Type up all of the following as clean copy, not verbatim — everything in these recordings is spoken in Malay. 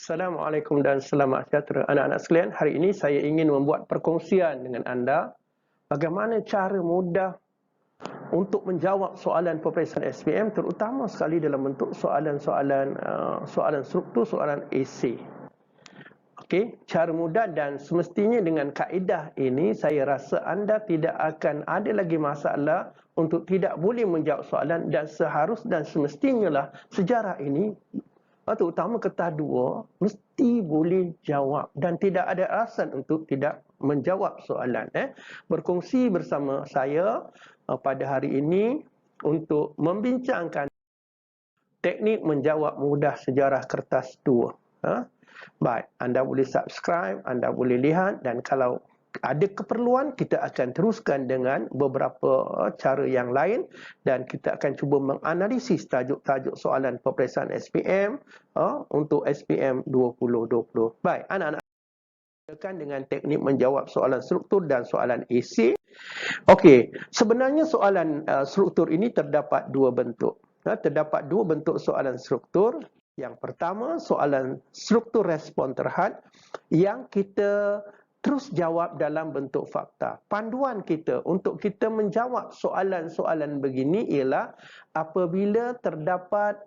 Assalamualaikum dan selamat sejahtera anak-anak sekalian. Hari ini saya ingin membuat perkongsian dengan anda bagaimana cara mudah untuk menjawab soalan peperiksaan SPM, terutama sekali dalam bentuk soalan struktur, soalan esei. Okey, cara mudah dan semestinya dengan kaedah ini saya rasa anda tidak akan ada lagi masalah untuk tidak boleh menjawab soalan, dan seharus dan semestinya lah sejarah ini terutama kertas 2 mesti boleh jawab dan tidak ada alasan untuk tidak menjawab soalan. Berkongsi bersama saya pada hari ini untuk membincangkan teknik menjawab mudah sejarah kertas 2. Baik, anda boleh subscribe, anda boleh lihat, dan kalau ada keperluan kita akan teruskan dengan beberapa cara yang lain, dan kita akan cuba menganalisis tajuk-tajuk soalan peperiksaan SPM untuk SPM 2020. Baik, anak-anak dengan teknik menjawab soalan struktur dan soalan esei. Okey, sebenarnya soalan struktur ini terdapat dua bentuk. Terdapat dua bentuk soalan struktur. Yang pertama, soalan struktur respon terhad yang kita terus jawab dalam bentuk fakta. Panduan kita untuk kita menjawab soalan-soalan begini ialah apabila terdapat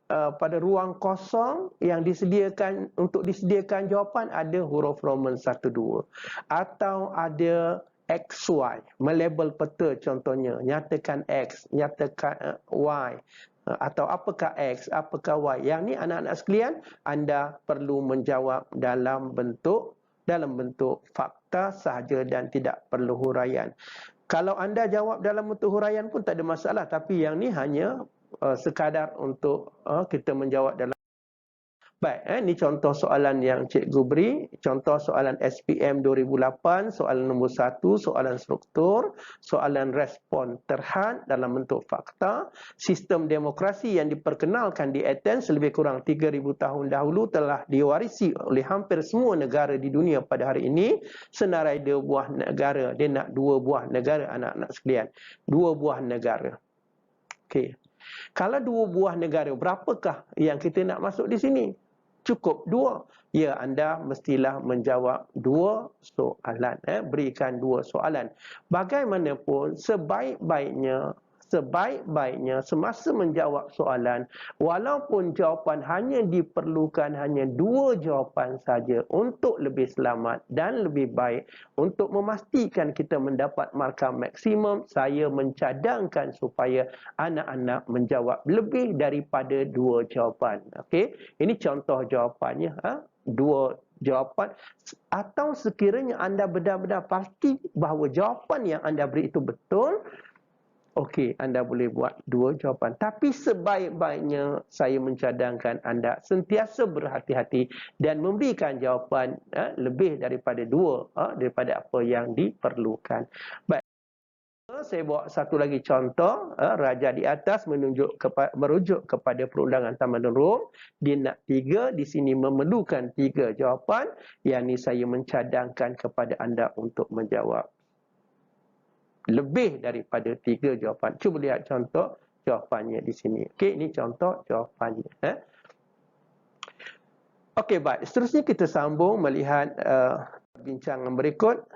pada ruang kosong yang disediakan jawapan ada huruf Roman 1, 2 atau ada XY, melabel peta contohnya, nyatakan X, nyatakan Y, atau apakah X, apakah Y. Yang ni anak-anak sekalian, anda perlu menjawab dalam bentuk fakta sahaja dan tidak perlu huraian. Kalau anda jawab dalam bentuk huraian pun tak ada masalah, tapi yang ni hanya sekadar untuk kita menjawab dalam. Baik, ini contoh soalan yang cikgu beri. Contoh soalan SPM 2008, soalan nombor 1, soalan struktur, soalan respon terhad dalam bentuk fakta. Sistem demokrasi yang diperkenalkan di Athens lebih kurang 3,000 tahun dahulu telah diwarisi oleh hampir semua negara di dunia pada hari ini. Senarai 2 buah negara. Dia nak 2 buah negara, anak-anak sekalian. 2 buah negara. Okey. Kalau 2 buah negara, berapakah yang kita nak masuk di sini? Cukup 2. Ya, anda mestilah menjawab 2 soalan. Berikan 2 soalan. Bagaimanapun, sebaik-baiknya semasa menjawab soalan, walaupun jawapan hanya diperlukan hanya 2 jawapan saja untuk lebih selamat dan lebih baik, untuk memastikan kita mendapat markah maksimum, saya mencadangkan supaya anak-anak menjawab lebih daripada 2 jawapan. Okey, ini contoh jawapannya. 2 jawapan, atau sekiranya anda benar-benar pasti bahawa jawapan yang anda beri itu betul, okey, anda boleh buat 2 jawapan. Tapi sebaik-baiknya saya mencadangkan anda sentiasa berhati-hati dan memberikan jawapan lebih daripada 2 daripada apa yang diperlukan. Baik, saya bawa satu lagi contoh. Raja di atas merujuk kepada perundangan Taman Rum. Dia nak 3, di sini memerlukan 3 jawapan. Yang ni saya mencadangkan kepada anda untuk menjawab lebih daripada 3 jawapan. Cuba lihat contoh jawapannya di sini. Okey, ini contoh jawapannya. Okey, baik. Seterusnya kita sambung melihat bincangan berikut.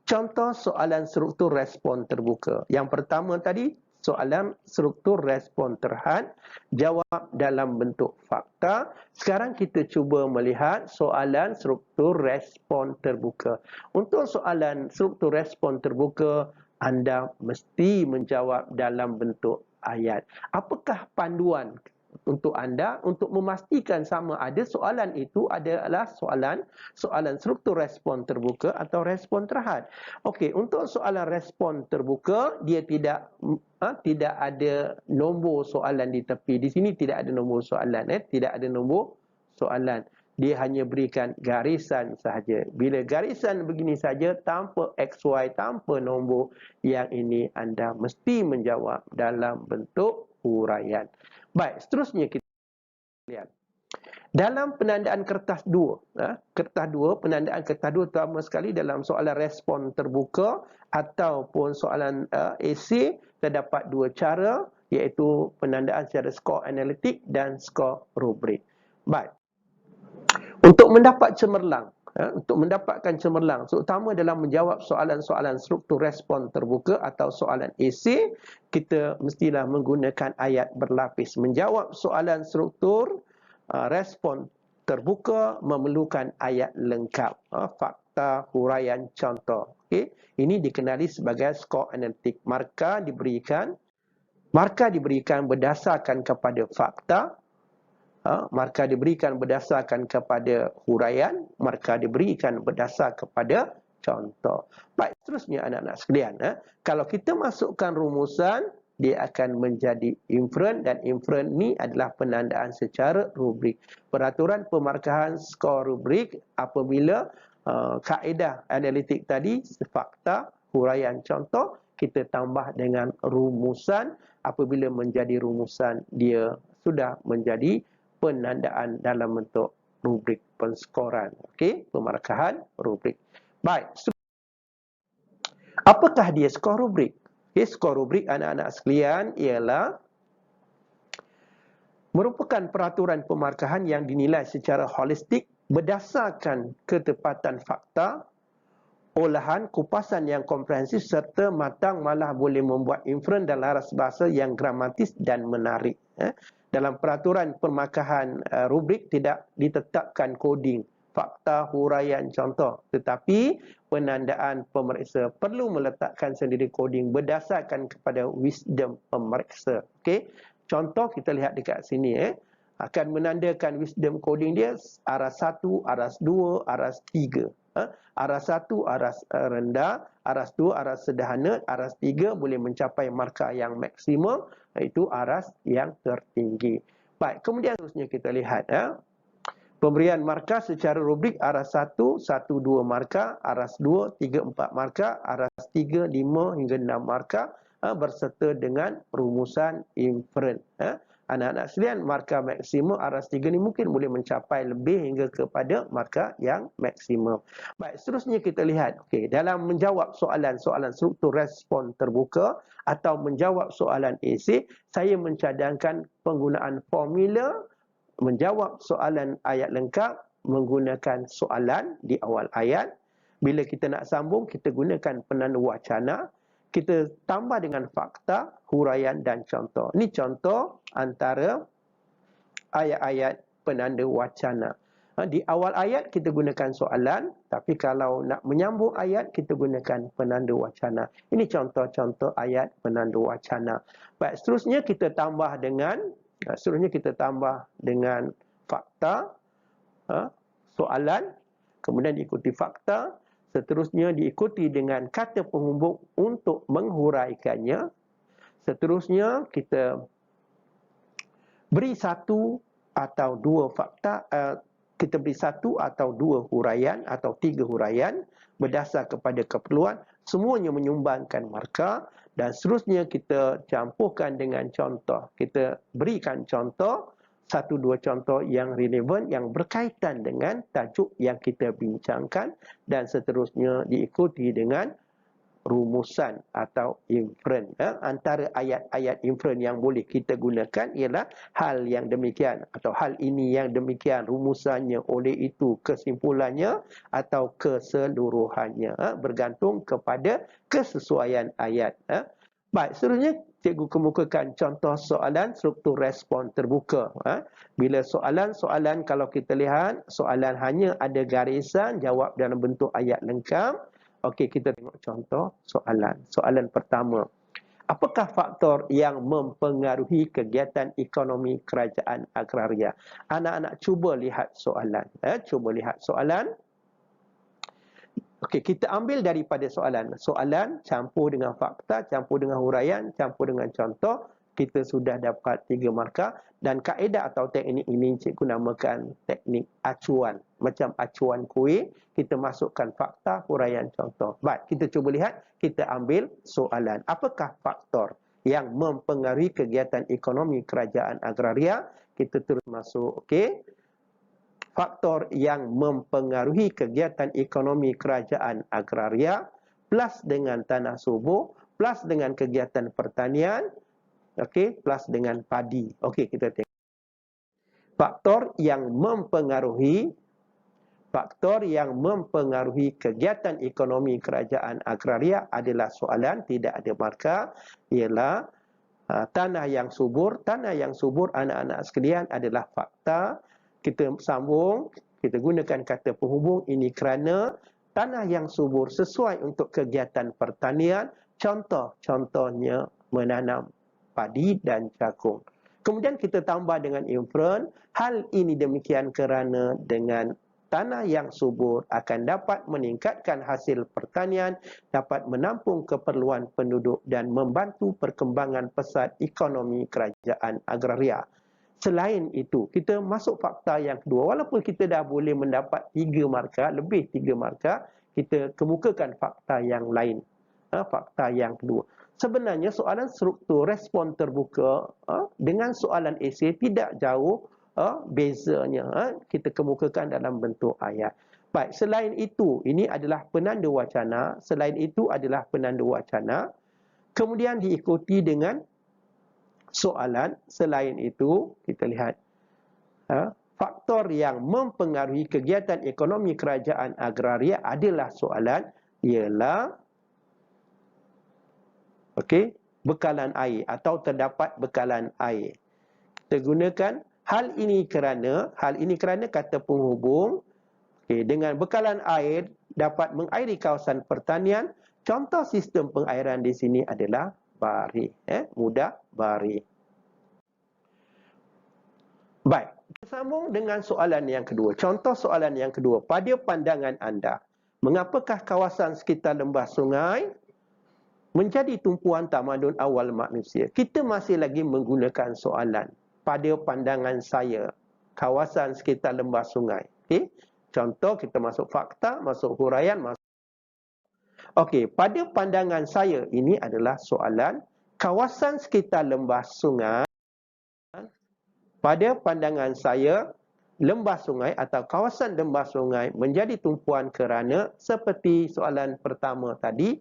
Contoh soalan struktur respon terbuka. Yang pertama tadi, soalan struktur respon terhad, jawab dalam bentuk fakta. Sekarang kita cuba melihat soalan struktur respon terbuka. Untuk soalan struktur respon terbuka, anda mesti menjawab dalam bentuk ayat. Apakah panduan untuk anda untuk memastikan sama ada soalan itu adalah soalan struktur respon terbuka atau respon terhad? Okey, untuk soalan respon terbuka, dia tidak ada nombor soalan di tepi. Di sini tidak ada nombor soalan, tidak ada nombor soalan. Dia hanya berikan garisan sahaja. Bila garisan begini saja, tanpa XY, tanpa nombor, yang ini anda mesti menjawab dalam bentuk huraian. Baik, seterusnya kita lihat. Dalam penandaan kertas 2, penandaan kertas 2 terutama sekali dalam soalan respon terbuka ataupun soalan esei, terdapat 2 cara. iaitu penandaan secara skor analitik dan skor rubrik. Baik. Untuk mendapat cemerlang, untuk mendapatkan cemerlang, terutama dalam menjawab soalan-soalan struktur respon terbuka atau soalan esei, kita mestilah menggunakan ayat berlapis. Menjawab soalan struktur respon terbuka memerlukan ayat lengkap, fakta, huraian, contoh. Okay? Ini dikenali sebagai skor analitik. Markah diberikan berdasarkan kepada fakta, markah diberikan berdasarkan kepada huraian, markah diberikan berdasar kepada contoh. Baik, seterusnya anak-anak sekalian, kalau kita masukkan rumusan, dia akan menjadi inferen, dan inferen ni adalah penandaan secara rubrik. Peraturan pemarkahan skor rubrik apabila kaedah analitik tadi, fakta, huraian, contoh, kita tambah dengan rumusan. Apabila menjadi rumusan, dia sudah menjadi penandaan dalam bentuk rubrik penskoran. Okey, pemarkahan rubrik. Baik. Apakah dia skor rubrik? Okay, skor rubrik anak-anak sekalian ialah merupakan peraturan pemarkahan yang dinilai secara holistik berdasarkan ketepatan fakta, olahan, kupasan yang komprehensif serta matang, malah boleh membuat inferen dan laras bahasa yang gramatis dan menarik. Dalam peraturan pemarkahan rubrik tidak ditetapkan koding fakta, huraian, contoh, tetapi penandaan pemeriksa perlu meletakkan sendiri koding berdasarkan kepada wisdom pemeriksa. Okey, contoh kita lihat dekat sini, akan menandakan wisdom coding dia aras 1, aras 2, aras 3. Aras 1 aras rendah, aras 2 aras sederhana, aras 3 boleh mencapai markah yang maksimum, iaitu aras yang tertinggi. Baik, kemudian seterusnya kita lihat pemberian markah secara rubrik aras 1, 1, 2 markah, aras 2, 3, 4 markah, aras 3, 5 hingga 6 markah berserta dengan rumusan inferen. Anak-anak sekalian, markah maksimum aras 3 ni mungkin boleh mencapai lebih hingga kepada markah yang maksimum. Baik, seterusnya kita lihat, okey, dalam menjawab soalan-soalan struktur respon terbuka atau menjawab soalan esei, saya mencadangkan penggunaan formula menjawab soalan ayat lengkap menggunakan soalan di awal ayat. Bila kita nak sambung, kita gunakan penanda wacana. Kita tambah dengan fakta, huraian dan contoh. Ini contoh antara ayat-ayat penanda wacana. Di awal ayat kita gunakan soalan, tapi kalau nak menyambung ayat kita gunakan penanda wacana. Ini contoh-contoh ayat penanda wacana. Baik, seterusnya kita tambah dengan fakta, soalan, kemudian diikuti fakta, seterusnya diikuti dengan kata penghubung untuk menghuraikannya. Seterusnya kita beri satu atau dua fakta, kita beri satu atau dua huraian atau tiga huraian berdasar kepada keperluan, semuanya menyumbangkan markah. Dan seterusnya kita campurkan dengan contoh. Kita berikan contoh, satu dua contoh yang relevan, yang berkaitan dengan tajuk yang kita bincangkan, dan seterusnya diikuti dengan rumusan atau inferen. Antara ayat-ayat inferen yang boleh kita gunakan ialah hal yang demikian atau hal ini yang demikian, rumusannya, oleh itu kesimpulannya atau keseluruhannya, bergantung kepada kesesuaian ayat. Baik, seterusnya cikgu kemukakan contoh soalan struktur respon terbuka. Bila soalan-soalan, kalau kita lihat soalan hanya ada garisan, jawab dalam bentuk ayat lengkap. Okey, kita tengok contoh soalan. Soalan pertama. Apakah faktor yang mempengaruhi kegiatan ekonomi kerajaan agraria? Anak-anak cuba lihat soalan. Cuba lihat soalan. Okey, kita ambil daripada soalan. Soalan campur dengan fakta, campur dengan huraian, campur dengan contoh. Kita sudah dapat 3 markah. Dan kaedah atau teknik ini cikgu namakan teknik acuan. Macam acuan kuih, kita masukkan fakta, huraian, contoh. Baik, kita cuba lihat, kita ambil soalan. Apakah faktor yang mempengaruhi kegiatan ekonomi kerajaan agraria? Kita terus masuk, okey. Faktor yang mempengaruhi kegiatan ekonomi kerajaan agraria plus dengan tanah subur plus dengan kegiatan pertanian Okey, plus dengan padi. Okey, kita tengok. Faktor yang mempengaruhi kegiatan ekonomi kerajaan agraria adalah soalan tidak ada markah, ialah tanah yang subur. Tanah yang subur, anak-anak sekalian, adalah fakta. Kita sambung, kita gunakan kata penghubung ini kerana tanah yang subur sesuai untuk kegiatan pertanian. Contohnya menanam padi dan jagung. Kemudian kita tambah dengan inferen, hal ini demikian kerana dengan tanah yang subur akan dapat meningkatkan hasil pertanian, dapat menampung keperluan penduduk dan membantu perkembangan pesat ekonomi kerajaan agraria. Selain itu, kita masuk fakta yang kedua. Walaupun kita dah boleh mendapat 3 markah, lebih 3 markah, kita kemukakan fakta yang lain. Fakta yang kedua. Sebenarnya soalan struktur respon terbuka dengan soalan esei tidak jauh bezanya. Kita kemukakan dalam bentuk ayat. Baik, selain itu, ini adalah penanda wacana. Selain itu adalah penanda wacana. Kemudian diikuti dengan soalan. Selain itu, kita lihat faktor yang mempengaruhi kegiatan ekonomi kerajaan agraria adalah soalan, ialah bekalan air atau terdapat bekalan air. Kita gunakan hal ini kerana kata penghubung dengan bekalan air dapat mengairi kawasan pertanian. Contoh sistem pengairan di sini adalah bari, mudah bari. Baik, kita sambung dengan soalan yang kedua. Contoh soalan yang kedua, pada pandangan anda, mengapakah kawasan sekitar lembah sungai menjadi tumpuan tamadun awal manusia? Kita masih lagi menggunakan soalan. Pada pandangan saya, kawasan sekitar lembah sungai. Contoh, kita masuk fakta, masuk huraian, pada pandangan saya, ini adalah soalan kawasan sekitar lembah sungai. Pada pandangan saya, lembah sungai atau kawasan lembah sungai menjadi tumpuan kerana seperti soalan pertama tadi,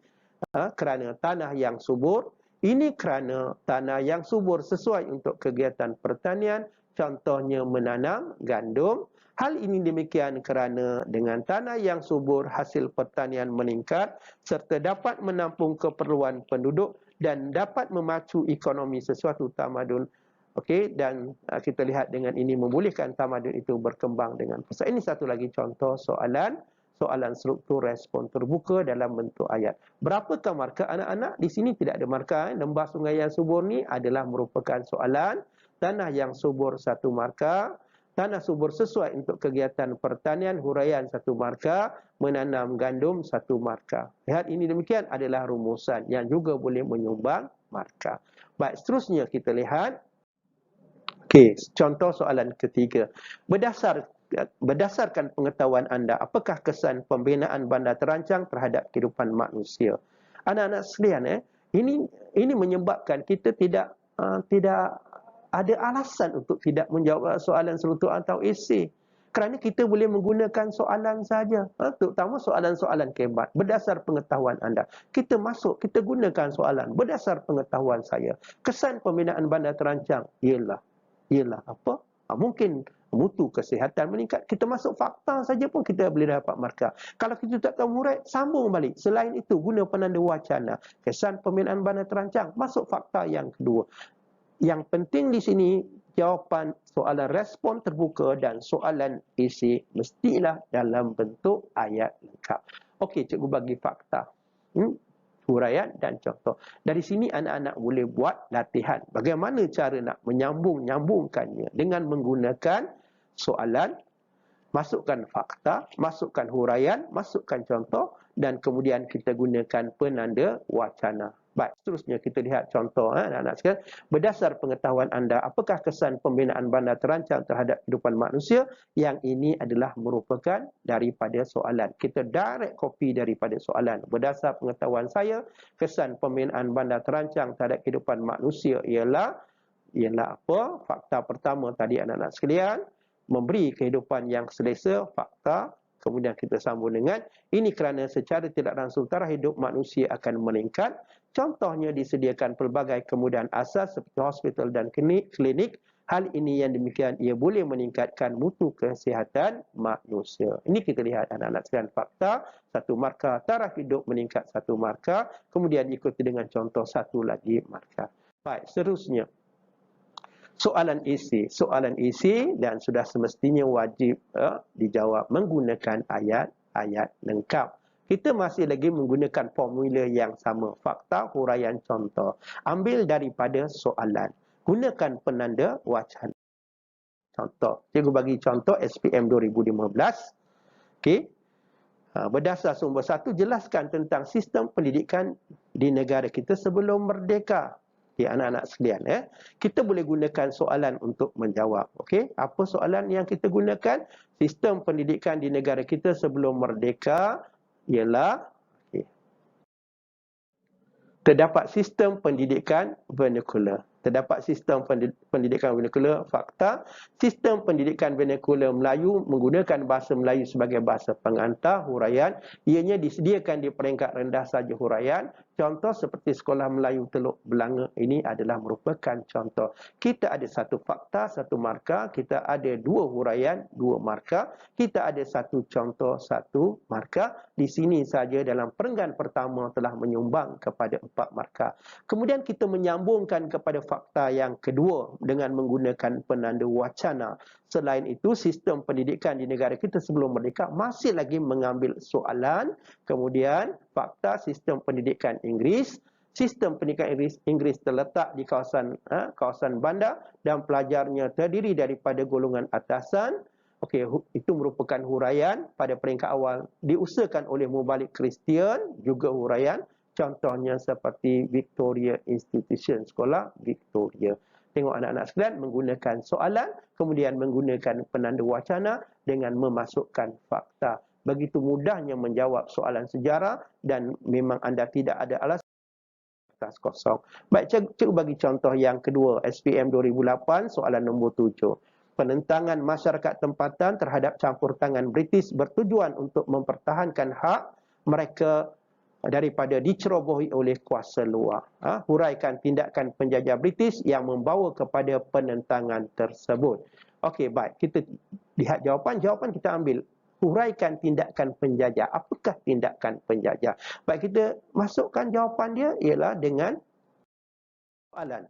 kerana tanah yang subur. Ini kerana tanah yang subur sesuai untuk kegiatan pertanian, contohnya menanam gandum. Hal ini demikian kerana dengan tanah yang subur hasil pertanian meningkat serta dapat menampung keperluan penduduk dan dapat memacu ekonomi sesuatu tamadun. Dan kita lihat dengan ini membolehkan tamadun itu berkembang dengan pesat. Ini satu lagi contoh soalan struktur respon terbuka dalam bentuk ayat. Berapakah markah anak-anak? Di sini tidak ada markah. Lembah sungai yang subur ni adalah merupakan soalan. Tanah yang subur 1 markah. Tanah subur sesuai untuk kegiatan pertanian, huraian 1 markah. Menanam gandum 1 markah. Lihat, ini demikian adalah rumusan yang juga boleh menyumbang markah. Baik, seterusnya kita lihat. Contoh soalan ketiga. Berdasarkan pengetahuan anda, apakah kesan pembinaan bandar terancang terhadap kehidupan manusia? Anak-anak sekalian, ini menyebabkan kita tidak ada alasan untuk tidak menjawab soalan struktur atau esei. Kerana kita boleh menggunakan soalan saja, terutama soalan-soalan kebat. Berdasar pengetahuan anda, kita gunakan soalan. Berdasar pengetahuan saya, kesan pembinaan bandar terancang ialah apa? Mungkin mutu kesihatan meningkat. Kita masuk fakta saja pun kita boleh dapat markah. Kalau kita tak tahu murid, sambung balik. Selain itu, guna penanda wacana. Kesan pembinaan bandar terancang. Masuk fakta yang kedua. Yang penting di sini, jawapan soalan respon terbuka dan soalan esei mestilah dalam bentuk ayat lengkap. Cikgu bagi fakta. Huraian dan contoh. Dari sini anak-anak boleh buat latihan. Bagaimana cara nak menyambungkannya dengan menggunakan soalan, masukkan fakta, masukkan huraian, masukkan contoh dan kemudian kita gunakan penanda wacana. Baik, seterusnya kita lihat contoh anak-anak sekalian. Berdasar pengetahuan anda, apakah kesan pembinaan bandar terancang terhadap kehidupan manusia? Yang ini adalah merupakan daripada soalan. Kita direct copy daripada soalan. Berdasar pengetahuan saya, kesan pembinaan bandar terancang terhadap kehidupan manusia ialah apa? Fakta pertama tadi anak-anak sekalian, memberi kehidupan yang selesa, fakta. Kemudian kita sambung dengan ini kerana secara tidak langsung taraf hidup manusia akan meningkat. Contohnya disediakan pelbagai kemudahan asas seperti hospital dan klinik. Hal ini yang demikian ia boleh meningkatkan mutu kesihatan manusia. Ini kita lihat anak-anak sekalian fakta. Satu markah taraf hidup meningkat satu markah. Kemudian ikuti dengan contoh satu lagi markah. Baik, seterusnya. Soalan isi dan sudah semestinya wajib dijawab menggunakan ayat-ayat lengkap. Kita masih lagi menggunakan formula yang sama. Fakta, huraian, contoh. Ambil daripada soalan. Gunakan penanda wacana. Contoh. Cikgu bagi contoh SPM 2015. Okey. Berdasar sumber satu, jelaskan tentang sistem pendidikan di negara kita sebelum merdeka. Okay, anak-anak sekalian. Kita boleh gunakan soalan untuk menjawab. Okey. Apa soalan yang kita gunakan? Sistem pendidikan di negara kita sebelum merdeka ialah terdapat sistem pendidikan vernacular. Terdapat sistem pendidikan vernacular fakta. Sistem pendidikan vernacular Melayu menggunakan bahasa Melayu sebagai bahasa pengantar huraian. Ianya disediakan di peringkat rendah saja huraian. Contoh seperti Sekolah Melayu Teluk Belanga ini adalah merupakan contoh. Kita ada satu fakta, satu markah. Kita ada dua huraian, dua markah. Kita ada satu contoh, satu markah. Di sini saja dalam perenggan pertama telah menyumbang kepada 4 markah. Kemudian kita menyambungkan kepada fakta yang kedua dengan menggunakan penanda wacana. Selain itu, sistem pendidikan di negara kita sebelum merdeka masih lagi mengambil soalan. Kemudian, fakta sistem pendidikan Inggeris. Sistem pendidikan Inggeris terletak di kawasan bandar dan pelajarnya terdiri daripada golongan atasan. Okey, itu merupakan huraian pada peringkat awal diusahakan oleh Mubalik Kristian, juga huraian. Contohnya seperti Victoria Institution, Sekolah Victoria. Tengok anak-anak sekalian menggunakan soalan, kemudian menggunakan penanda wacana dengan memasukkan fakta. Begitu mudahnya menjawab soalan sejarah dan memang anda tidak ada alasan kertas kosong. Baik, cikgu bagi contoh yang kedua, SPM 2008, soalan nombor 7. Penentangan masyarakat tempatan terhadap campur tangan British bertujuan untuk mempertahankan hak mereka daripada dicerobohi oleh kuasa luar. Huraikan tindakan penjajah British yang membawa kepada penentangan tersebut. Okey, baik. Kita lihat jawapan. Jawapan kita ambil. Huraikan tindakan penjajah. Apakah tindakan penjajah? Baik, kita masukkan jawapan dia ialah dengan soalan.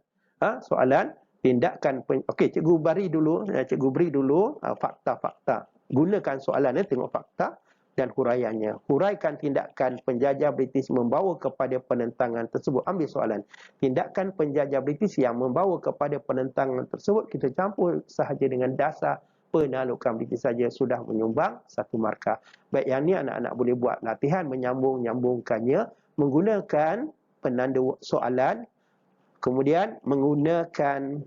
Soalan tindakan okey, cikgu beri dulu fakta-fakta. Gunakan soalan tengok fakta dan huraiannya. Huraikan tindakan penjajah British membawa kepada penentangan tersebut. Ambil soalan. Tindakan penjajah British yang membawa kepada penentangan tersebut kita campur sahaja dengan dasar penaklukan British saja sudah menyumbang satu markah. Baik, yang ni anak-anak boleh buat latihan menyambung-nyambungkannya menggunakan penanda soalan, kemudian menggunakan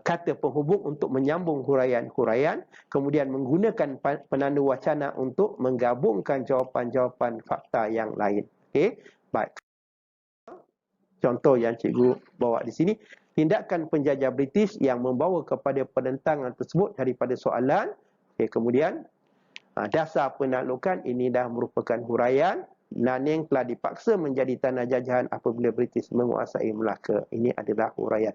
kata penghubung untuk menyambung huraian-huraian, kemudian menggunakan penanda wacana untuk menggabungkan jawapan-jawapan fakta yang lain. Okey, baik. Contoh yang cikgu bawa di sini, tindakan penjajah British yang membawa kepada penentangan tersebut daripada soalan. Okey, kemudian dasar penaklukan ini dah merupakan huraian. Nanning telah dipaksa menjadi tanah jajahan apabila British menguasai Melaka. Ini adalah huraian.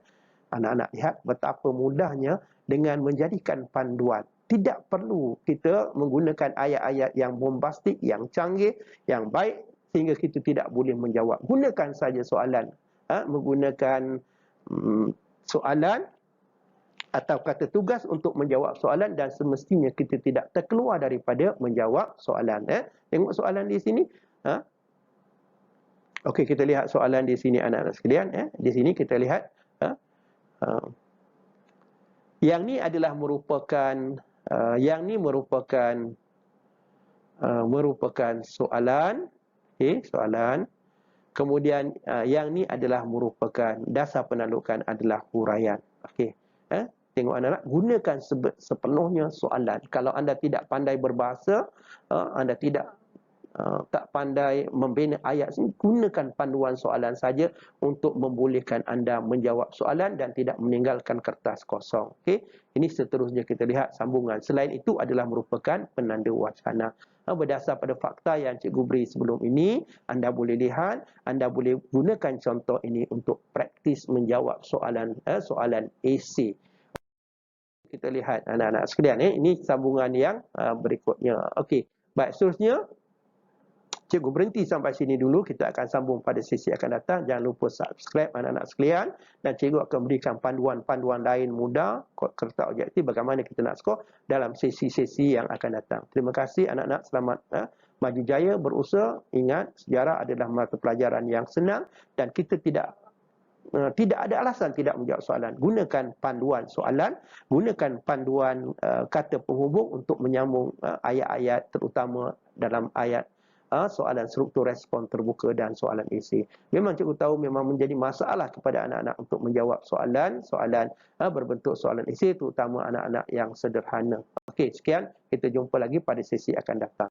Anak-anak lihat betapa mudahnya dengan menjadikan panduan. Tidak perlu kita menggunakan ayat-ayat yang bombastik, yang canggih, yang baik sehingga kita tidak boleh menjawab. Gunakan saja soalan. Menggunakan soalan atau kata tugas untuk menjawab soalan dan semestinya kita tidak terkeluar daripada menjawab soalan. Tengok soalan di sini. Okey, kita lihat soalan di sini anak-anak sekalian. Di sini kita lihat. Yang ni adalah merupakan soalan. Okey, soalan. Kemudian yang ni adalah merupakan dasar penaklukan adalah huraian. Okey. Tengok anak-anak, gunakan sepenuhnya soalan. Kalau anda tidak pandai berbahasa, anda tidak tak pandai membina ayat sini, gunakan panduan soalan saja untuk membolehkan anda menjawab soalan dan tidak meninggalkan kertas kosong. Okey, ini seterusnya kita lihat sambungan. Selain itu adalah merupakan penanda wacana. Berdasar pada fakta yang cikgu beri sebelum ini, anda boleh lihat, anda boleh gunakan contoh ini untuk praktis menjawab soalan esei. Kita lihat anak-anak sekalian, ini sambungan yang berikutnya. Okey, baik, seterusnya cikgu berhenti sampai sini dulu. Kita akan sambung pada sesi akan datang. Jangan lupa subscribe anak-anak sekalian, dan cikgu akan berikan panduan-panduan lain mudah, kertas objektif bagaimana kita nak skor dalam sesi-sesi yang akan datang. Terima kasih anak-anak, selamat maju jaya berusaha. Ingat, sejarah adalah mata pelajaran yang senang dan kita tidak ada alasan tidak menjawab soalan. Gunakan panduan soalan, gunakan panduan kata penghubung untuk menyambung ayat-ayat, terutama dalam ayat soalan struktur respon terbuka dan soalan esei. Memang cikgu tahu memang menjadi masalah kepada anak-anak untuk menjawab soalan berbentuk soalan esei, terutama anak-anak yang sederhana. Okey, sekian, kita jumpa lagi pada sesi akan datang.